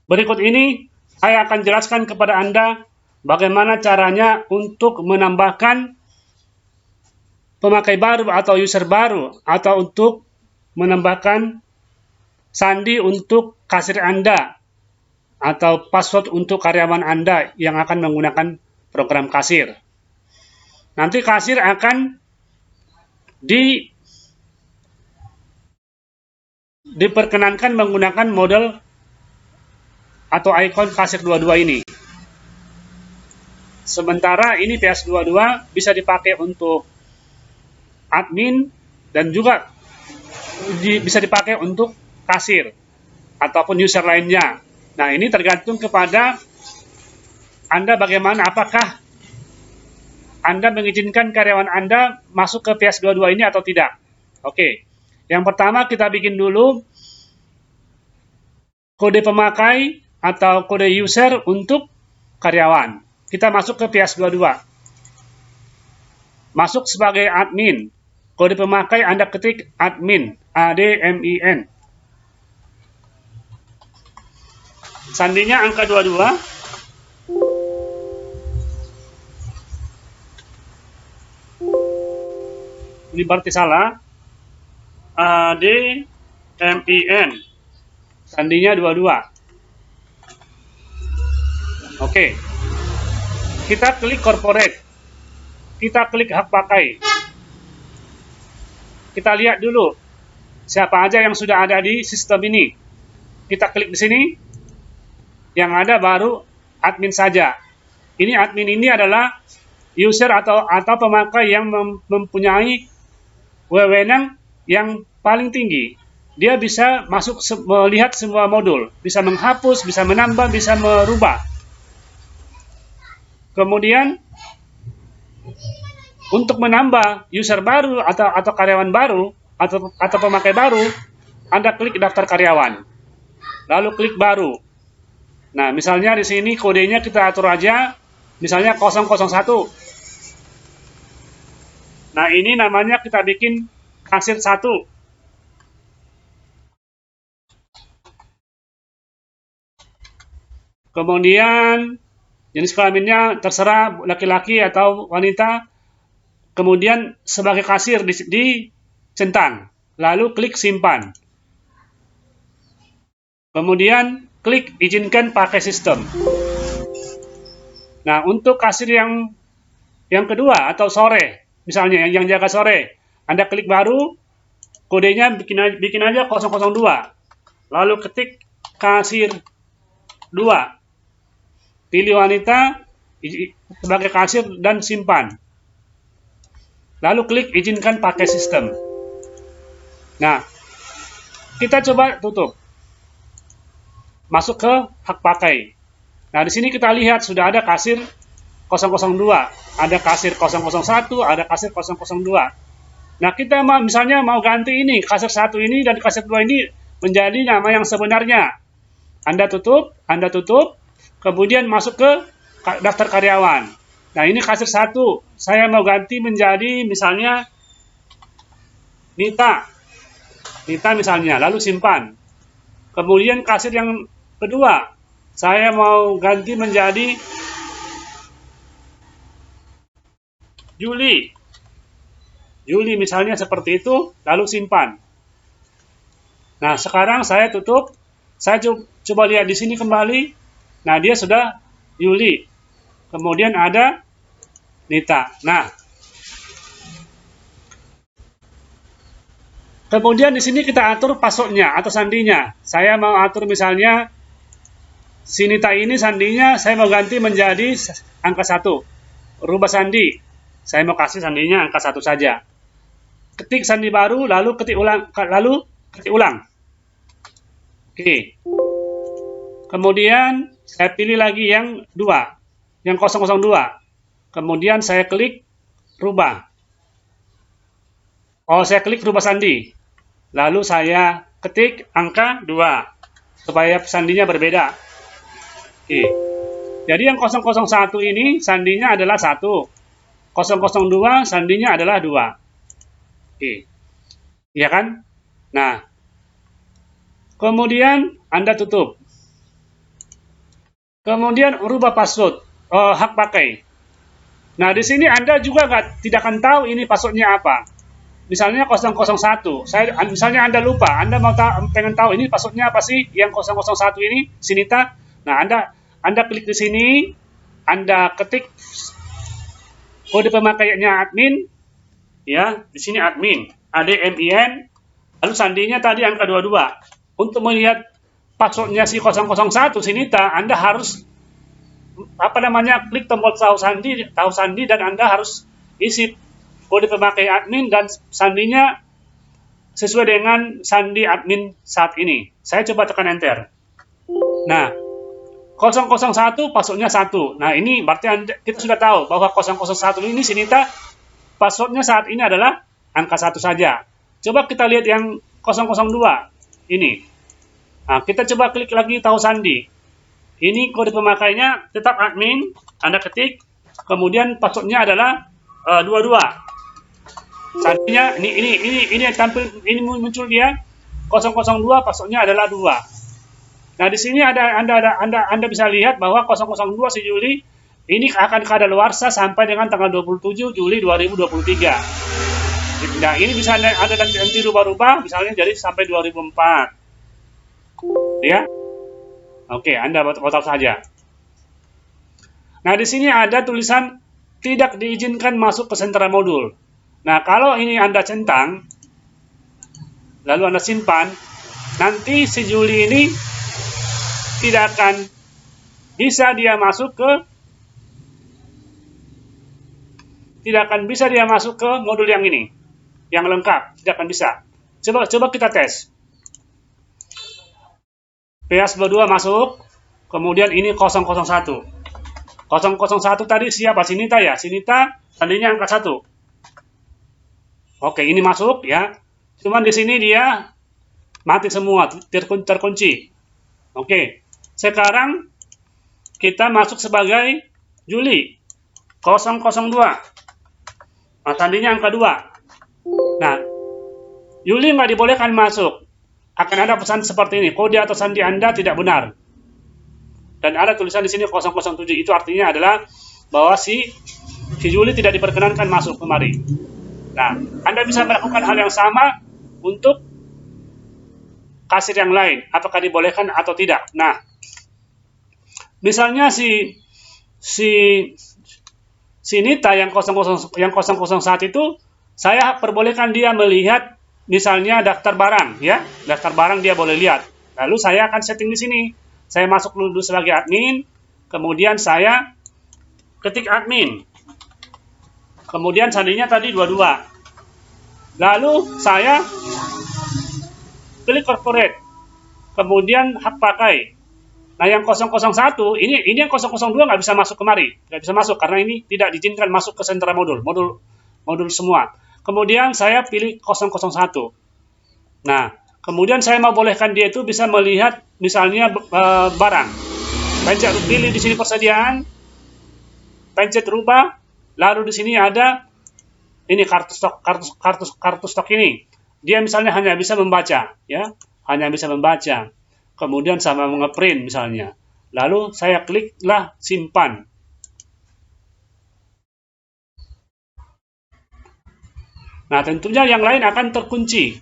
Berikut ini saya akan jelaskan kepada Anda bagaimana caranya untuk menambahkan pemakai baru atau user baru, atau untuk menambahkan sandi untuk kasir Anda atau password untuk karyawan Anda yang akan menggunakan program kasir. Nanti kasir akan diperkenankan menggunakan model atau ikon kasir 22 ini. Sementara ini PS22 bisa dipakai untuk admin dan juga bisa dipakai untuk kasir ataupun user lainnya. Nah, ini tergantung kepada Anda bagaimana, apakah Anda mengizinkan karyawan Anda masuk ke PS22 ini atau tidak. Oke, yang pertama kita bikin dulu kode pemakai atau kode user untuk karyawan. Kita masuk ke PS22. Masuk sebagai admin. Kode pemakai Anda ketik admin, ADMIN. Sandinya angka 22. Ini berarti salah. ADMIN. Sandinya 22. Oke. Kita klik corporate. Kita klik hak pakai. Kita lihat dulu siapa aja yang sudah ada di sistem ini. Kita klik di sini. Yang ada baru admin saja. Ini admin ini adalah user atau pemakai yang mempunyai wewenang yang paling tinggi. Dia bisa masuk melihat semua modul, bisa menghapus, bisa menambah, bisa merubah. Kemudian untuk menambah user baru atau karyawan baru atau pemakai baru, Anda klik daftar karyawan. Lalu klik baru. Nah, misalnya di sini kodenya kita atur aja, misalnya 001. Nah, ini namanya kita bikin kasir 1. Kemudian jenis kelaminnya terserah laki-laki atau wanita. Kemudian sebagai kasir dicentang. Lalu klik simpan. Kemudian klik izinkan pakai sistem. Nah, untuk kasir yang kedua atau sore, misalnya yang jaga sore, Anda klik baru, kodenya bikin aja 002. Lalu ketik kasir 2. Pilih wanita sebagai kasir dan simpan. Lalu klik izinkan pakai sistem. Nah, kita coba tutup. Masuk ke hak pakai. Nah, di sini kita lihat sudah ada kasir 002, ada kasir 001, ada kasir 002. Nah, kita misalnya mau ganti ini, kasir 1 ini dan kasir 2 ini menjadi nama yang sebenarnya. Anda tutup, kemudian masuk ke daftar karyawan. Nah, ini kasir 1, saya mau ganti menjadi misalnya Nita misalnya, lalu simpan. Kemudian kasir yang kedua, saya mau ganti menjadi Juli misalnya seperti itu, lalu simpan. Nah, sekarang saya tutup, saya coba lihat di sini kembali. Nah, dia sudah Yuli. Kemudian ada Nita. Nah, kemudian di sini kita atur passwordnya atau sandinya. Saya mau atur misalnya si Nita ini sandinya saya mau ganti menjadi angka 1. Rubah sandi. Saya mau kasih sandinya angka 1 saja. Ketik sandi baru, lalu ketik ulang. Oke. Kemudian saya pilih lagi yang 2, yang 002. Kemudian saya klik rubah. Saya klik rubah sandi. Lalu saya ketik angka 2 supaya sandinya berbeda. Oke. Jadi yang 001 ini sandinya adalah 1. 002 sandinya adalah 2. Oke. Iya kan? Nah, kemudian Anda tutup. Kemudian rubah password, hak pakai. Nah, di sini Anda juga tidak akan tahu ini passwordnya apa. Misalnya 001. Misalnya Anda lupa, Anda pengen tahu ini passwordnya apa sih yang 001 ini, Sinita. Nah, Anda klik di sini, Anda ketik kode pemakaiannya admin, ya, di sini admin, ADMIN, lalu sandinya tadi angka 22. Untuk melihat passwordnya si 001 Sinita, Anda harus klik tombol tahu sandi dan Anda harus isi kode pemakai admin dan sandinya sesuai dengan sandi admin saat ini. Saya coba tekan enter. Nah, 001 passwordnya 1. Nah, ini berarti kita sudah tahu bahwa 001 ini Sinita passwordnya saat ini adalah angka 1 saja. Coba kita lihat yang 002 ini. Nah, kita coba klik lagi tahu sandi. Ini kode pemakainya tetap admin, Anda ketik, kemudian passwordnya adalah 22. Sandinya ini tampil, ini muncul dia 002, passwordnya adalah 2. Nah, di sini Anda bisa lihat bahwa 002 si Juli ini akan kadaluarsa sampai dengan tanggal 27 Juli 2023. Nah, ini bisa Anda nanti rubah-rubah, misalnya jadi sampai 2004. Ya. Oke, Anda batal saja. Nah, di sini ada tulisan tidak diizinkan masuk ke sentra modul. Nah, kalau ini Anda centang, lalu Anda simpan, nanti si Juli ini tidak akan bisa dia masuk ke modul yang ini, yang lengkap, tidak akan bisa. Coba kita tes. PS2 masuk, kemudian ini 001. 001 tadi siapa? Sinita ya? Sinita sandinya angka 1. Oke, ini masuk ya. Cuman di sini dia mati semua, terkunci. Oke, sekarang kita masuk sebagai Juli 002. Nah, sandinya angka 2. Nah, Juli nggak dibolehkan masuk. Akan ada pesan seperti ini, kode atau sandi Anda tidak benar. Dan ada tulisan di sini 007. Itu artinya adalah bahwa si Juli tidak diperkenankan masuk kemari. Nah, Anda bisa melakukan hal yang sama untuk kasir yang lain, apakah dibolehkan atau tidak. Nah, misalnya si Nita yang 001 itu, saya perbolehkan dia melihat misalnya daftar barang, ya, daftar barang dia boleh lihat. Lalu saya akan setting di sini. Saya masuk dulu sebagai admin, kemudian saya ketik admin. Kemudian sandinya tadi 22. Lalu saya klik corporate. Kemudian hak pakai. Nah, yang 001 ini yang 002 nggak bisa masuk kemari, nggak bisa masuk karena ini tidak diizinkan masuk ke sentra modul semua. Kemudian saya pilih 001. Nah, kemudian saya mau bolehkan dia itu bisa melihat misalnya barang. Pencet pilih di sini persediaan, pencet rubah, lalu di sini ada ini kartu stok ini. Dia misalnya hanya bisa membaca, ya, hanya bisa membaca. Kemudian sama ngeprint misalnya. Lalu saya kliklah simpan. Nah, tentunya yang lain akan terkunci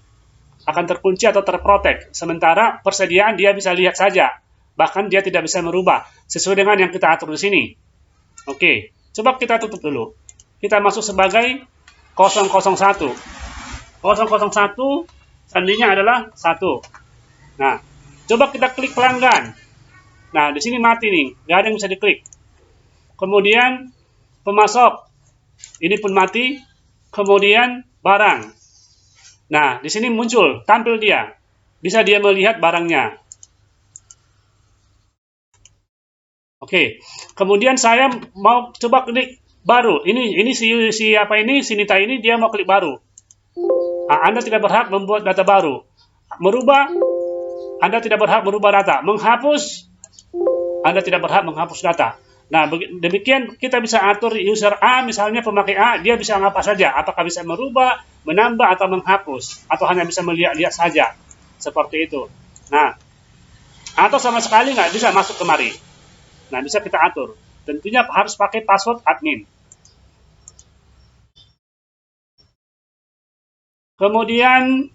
atau terprotek. Sementara persediaan dia bisa lihat saja, bahkan dia tidak bisa merubah sesuai dengan yang kita atur di sini. Oke, coba kita tutup dulu. Kita masuk sebagai 001. 001 sandinya adalah 1. Nah, coba kita klik pelanggan. Nah, di sini mati nih, nggak ada yang bisa diklik. Kemudian pemasok, ini pun mati. Kemudian barang. Nah, di sini muncul, tampil dia. Bisa dia melihat barangnya. Oke. Kemudian saya mau coba klik baru. Ini si Nita ini dia mau klik baru. Nah, Anda tidak berhak membuat data baru. Merubah, Anda tidak berhak merubah data. Menghapus, Anda tidak berhak menghapus data. Nah, demikian kita bisa atur user A, misalnya pemakai A, dia bisa apa saja. Apakah bisa merubah, menambah, atau menghapus. Atau hanya bisa melihat-lihat saja. Seperti itu. Nah, atau sama sekali nggak bisa masuk kemari. Nah, bisa kita atur. Tentunya harus pakai password admin. Kemudian,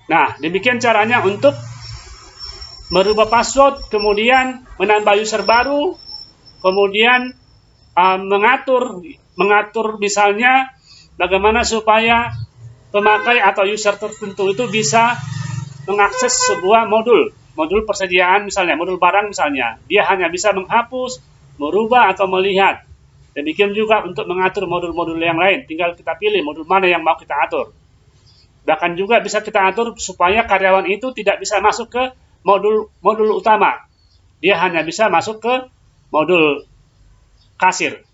nah, demikian caranya untuk merubah password, kemudian menambah user baru, kemudian mengatur misalnya bagaimana supaya pemakai atau user tertentu itu bisa mengakses sebuah modul persediaan, misalnya modul barang misalnya, dia hanya bisa menghapus, merubah atau melihat. Demikian juga untuk mengatur modul-modul yang lain, tinggal kita pilih modul mana yang mau kita atur. Bahkan juga bisa kita atur supaya karyawan itu tidak bisa masuk ke modul utama, dia hanya bisa masuk ke modul kasir.